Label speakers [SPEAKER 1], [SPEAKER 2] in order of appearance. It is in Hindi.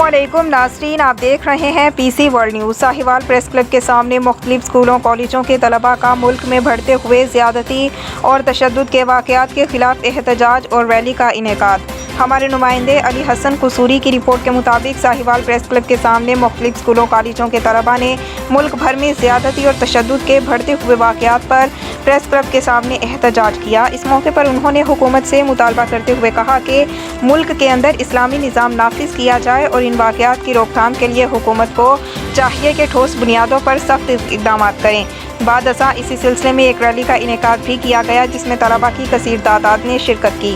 [SPEAKER 1] अस्सलामुअलैकुम नाज़रीन, आप देख रहे हैं PC world news. Sahiwal press club के सामने मुख्तलिफ स्कूलों कॉलेजों के तलबा का मुल्क में बढ़ते हुए ज़्यादती और तशद्दुद के वाक़यात के ख़िलाफ़ एहतजाज और रैली का इनेकाद। हमारे नुमाइंदे अली हसन कसूरी की रिपोर्ट के मुताबिक साहिवाल प्रेस क्लब के सामने मुख्तलिफ स्कूलों कॉलेजों के तलबा ने मुल्क भर में ज़्यादती और तशद्दुद के बढ़ते हुए वाक़यात पर प्रेस क्लब के सामने एहतजाज किया। इस मौके पर उन्होंने हुकूमत से मुतालबा करते हुए कहा कि मुल्क के अंदर इस्लामी निज़ाम नाफिज किया जाए और इन वाक़यात की रोकथाम के लिए हुकूमत को चाहिए कि ठोस बुनियादों पर सख्त इक़दाम करें। बाद अज़ां इसी सिलसिले में एक रैली का इनेकाद भी किया गया, जिसमें तलबा की कसीर तादाद ने शिरकत की।